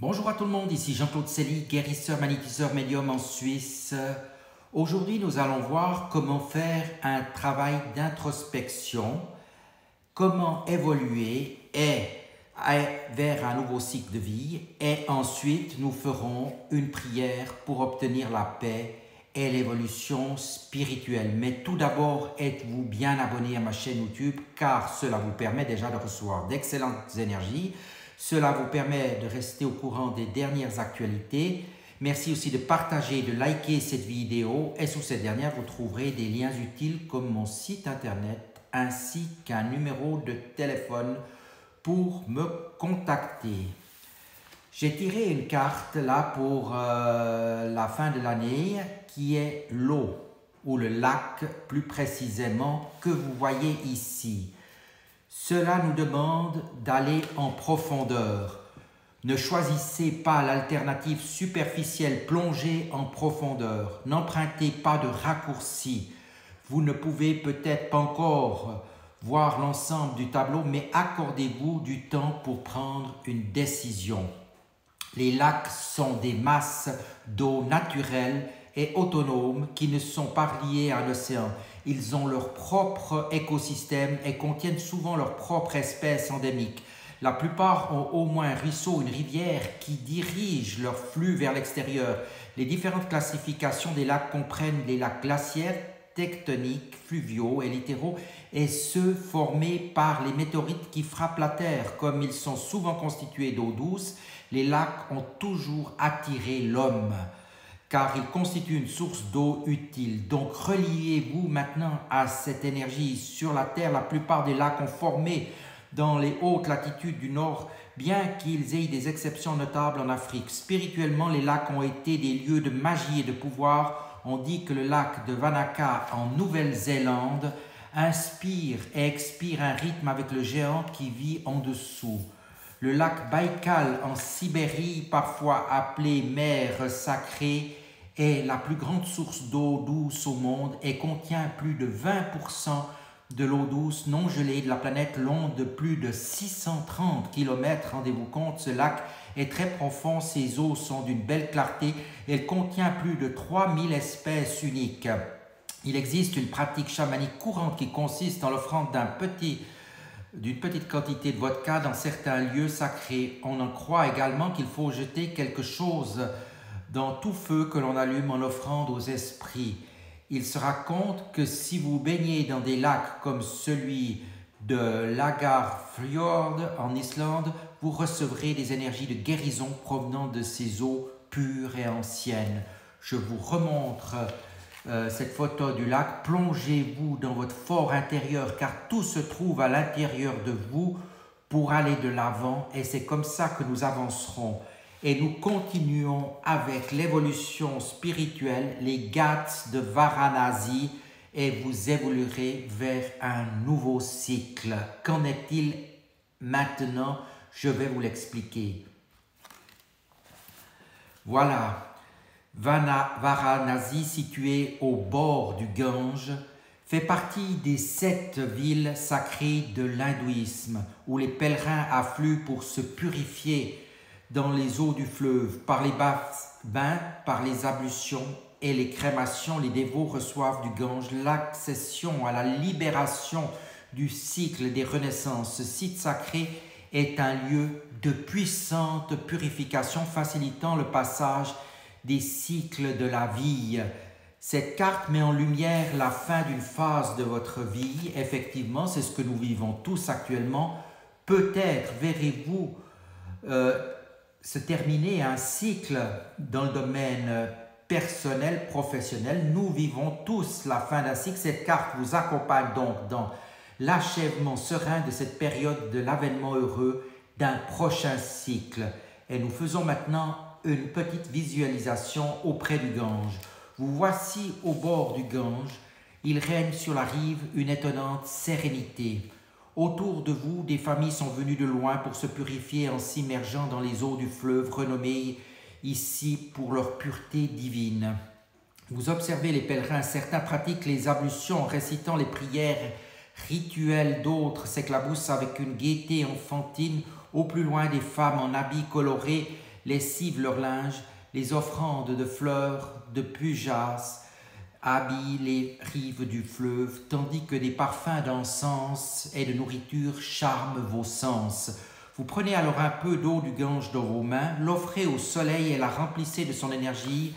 Bonjour à tout le monde, ici Jean-Claude Célie, guérisseur, magnétiseur, médium en Suisse. Aujourd'hui, nous allons voir comment faire un travail d'introspection, comment évoluer vers un nouveau cycle de vie et ensuite nous ferons une prière pour obtenir la paix et l'évolution spirituelle. Mais tout d'abord, êtes-vous bien abonné à ma chaîne YouTube car cela vous permet déjà de recevoir d'excellentes énergies. Cela vous permet de rester au courant des dernières actualités. Merci aussi de partager et de liker cette vidéo. Et sous cette dernière, vous trouverez des liens utiles comme mon site internet ainsi qu'un numéro de téléphone pour me contacter. J'ai tiré une carte là pour la fin de l'année qui est l'eau ou le lac plus précisément que vous voyez ici. Cela nous demande d'aller en profondeur. Ne choisissez pas l'alternative superficielle, plongez en profondeur. N'empruntez pas de raccourcis. Vous ne pouvez peut-être pas encore voir l'ensemble du tableau, mais accordez-vous du temps pour prendre une décision. Les lacs sont des masses d'eau naturelles et autonomes qui ne sont pas liés à l'océan. Ils ont leur propre écosystème et contiennent souvent leur propre espèce endémique. La plupart ont au moins un ruisseau, une rivière qui dirige leur flux vers l'extérieur. Les différentes classifications des lacs comprennent les lacs glaciaires, tectoniques, fluviaux et littéraux et ceux formés par les météorites qui frappent la Terre. Comme ils sont souvent constitués d'eau douce, les lacs ont toujours attiré l'homme car ils constituent une source d'eau utile. Donc reliez-vous maintenant à cette énergie. Sur la Terre, la plupart des lacs ont formé dans les hautes latitudes du Nord, bien qu'ils aient des exceptions notables en Afrique. Spirituellement, les lacs ont été des lieux de magie et de pouvoir. On dit que le lac de Vanaka en Nouvelle-Zélande inspire et expire un rythme avec le géant qui vit en dessous. Le lac Baïkal en Sibérie, parfois appelé mer sacrée, est la plus grande source d'eau douce au monde et contient plus de 20% de l'eau douce non gelée de la planète long de plus de 630 km. Rendez-vous compte, ce lac est très profond, ses eaux sont d'une belle clarté et il contient plus de 3000 espèces uniques. Il existe une pratique chamanique courante qui consiste en l'offrande d'une petite quantité de vodka dans certains lieux sacrés. On en croit également qu'il faut jeter quelque chose dans tout feu que l'on allume en offrande aux esprits. Il se raconte que si vous baignez dans des lacs comme celui de Lagarfjord en Islande, vous recevrez des énergies de guérison provenant de ces eaux pures et anciennes. Je vous remontre cette photo du lac. Plongez-vous dans votre fort intérieur car tout se trouve à l'intérieur de vous pour aller de l'avant et c'est comme ça que nous avancerons. Et nous continuons avec l'évolution spirituelle, les Ghats de Varanasi et vous évoluerez vers un nouveau cycle. Qu'en est-il maintenant? Je vais vous l'expliquer. Voilà. Varanasi, situé au bord du Gange, fait partie des 7 villes sacrées de l'hindouisme où les pèlerins affluent pour se purifier dans les eaux du fleuve. Par les bains, par les ablutions et les crémations, les dévots reçoivent du Gange l'accession à la libération du cycle des renaissances. Ce site sacré est un lieu de puissante purification facilitant le passage des cycles de la vie. Cette carte met en lumière la fin d'une phase de votre vie. Effectivement, c'est ce que nous vivons tous actuellement. Peut-être verrez-vous se terminer un cycle dans le domaine personnel, professionnel. Nous vivons tous la fin d'un cycle. Cette carte vous accompagne donc dans l'achèvement serein de cette période de l'avènement heureux d'un prochain cycle. Et nous faisons maintenant une petite visualisation auprès du Gange. Vous voici au bord du Gange. Il règne sur la rive une étonnante sérénité. Autour de vous, des familles sont venues de loin pour se purifier en s'immergeant dans les eaux du fleuve renommées ici pour leur pureté divine. Vous observez les pèlerins, certains pratiquent les ablutions en récitant les prières rituelles, d'autres s'éclaboussent avec une gaieté enfantine. Au plus loin, des femmes en habits colorés lessivent leur linge, les offrandes de fleurs, de pujas, habillent les rives du fleuve, tandis que des parfums d'encens et de nourriture charment vos sens. Vous prenez alors un peu d'eau du Gange dans vos mains, l'offrez au soleil et la remplissez de son énergie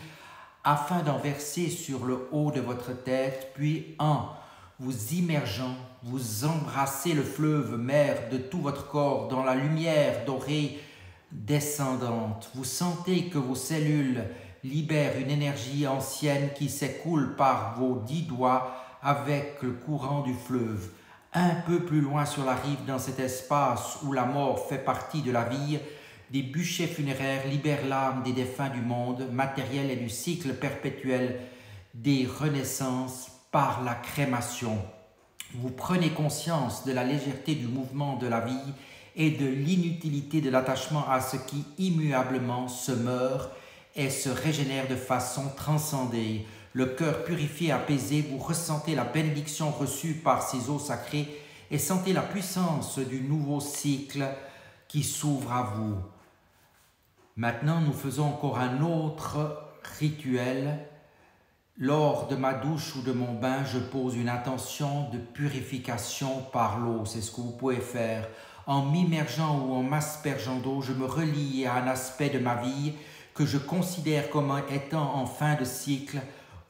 afin d'en verser sur le haut de votre tête, puis en vous immergeant, vous embrassez le fleuve mer de tout votre corps dans la lumière dorée descendante. Vous sentez que vos cellules libèrent une énergie ancienne qui s'écoule par vos 10 doigts avec le courant du fleuve. Un peu plus loin sur la rive, dans cet espace où la mort fait partie de la vie, des bûchers funéraires libèrent l'âme des défunts du monde matériel et du cycle perpétuel des renaissances par la crémation. Vous prenez conscience de la légèreté du mouvement de la vie et de l'inutilité de l'attachement à ce qui immuablement se meurt et se régénère de façon transcendée. Le cœur purifié, apaisé, vous ressentez la bénédiction reçue par ces eaux sacrées et sentez la puissance du nouveau cycle qui s'ouvre à vous. Maintenant, nous faisons encore un autre rituel. Lors de ma douche ou de mon bain, je pose une intention de purification par l'eau. C'est ce que vous pouvez faire. En m'immergeant ou en m'aspergeant d'eau, je me relie à un aspect de ma vie que je considère comme étant en fin de cycle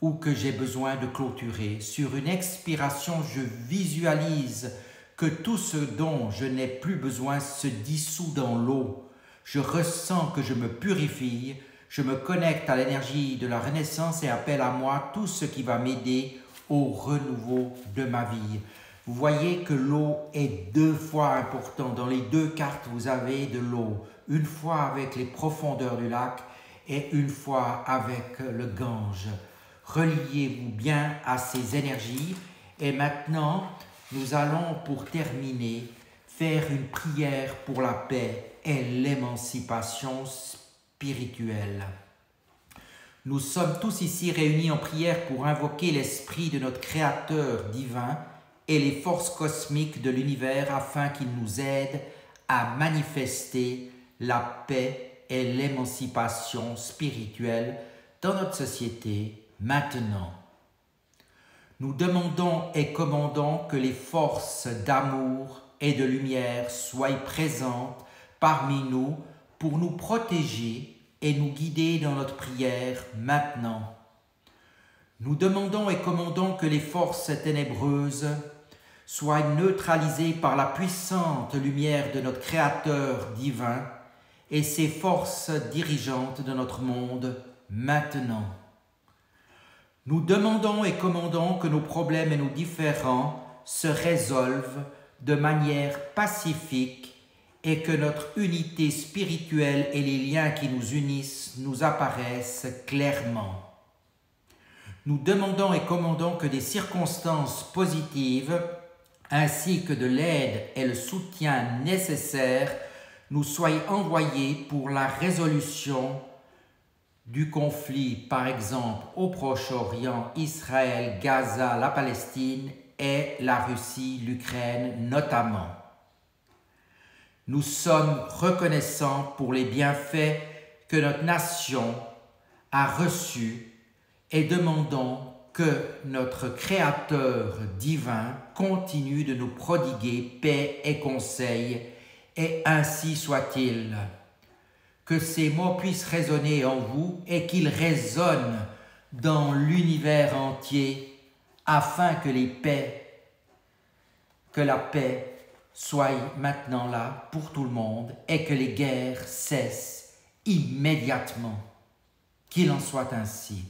ou que j'ai besoin de clôturer. Sur une expiration, je visualise que tout ce dont je n'ai plus besoin se dissout dans l'eau. Je ressens que je me purifie, je me connecte à l'énergie de la renaissance et appelle à moi tout ce qui va m'aider au renouveau de ma vie. Vous voyez que l'eau est 2 fois importante. Dans les 2 cartes, vous avez de l'eau. Une fois avec les profondeurs du lac et une fois avec le Gange. Reliez-vous bien à ces énergies. Et maintenant, nous allons, pour terminer, faire une prière pour la paix et l'émancipation spirituelle. Nous sommes tous ici réunis en prière pour invoquer l'esprit de notre Créateur divin et les forces cosmiques de l'univers afin qu'ils nous aident à manifester la paix et l'émancipation spirituelle dans notre société maintenant. Nous demandons et commandons que les forces d'amour et de lumière soient présentes parmi nous pour nous protéger et nous guider dans notre prière maintenant. Nous demandons et commandons que les forces ténébreuses soient neutralisées par la puissante lumière de notre Créateur divin et ses forces dirigeantes de notre monde maintenant. Nous demandons et commandons que nos problèmes et nos différends se résolvent de manière pacifique et que notre unité spirituelle et les liens qui nous unissent nous apparaissent clairement. Nous demandons et commandons que des circonstances positives ainsi que de l'aide et le soutien nécessaires nous soient envoyés pour la résolution du conflit, par exemple au Proche-Orient, Israël, Gaza, la Palestine et la Russie, l'Ukraine notamment. Nous sommes reconnaissants pour les bienfaits que notre nation a reçus et demandons que notre Créateur divin continue de nous prodiguer paix et conseils, et ainsi soit-il. Que ces mots puissent résonner en vous et qu'ils résonnent dans l'univers entier afin que la paix soit maintenant là pour tout le monde et que les guerres cessent immédiatement. Qu'il en soit ainsi.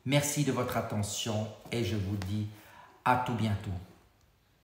Merci de votre attention et je vous dis à tout bientôt.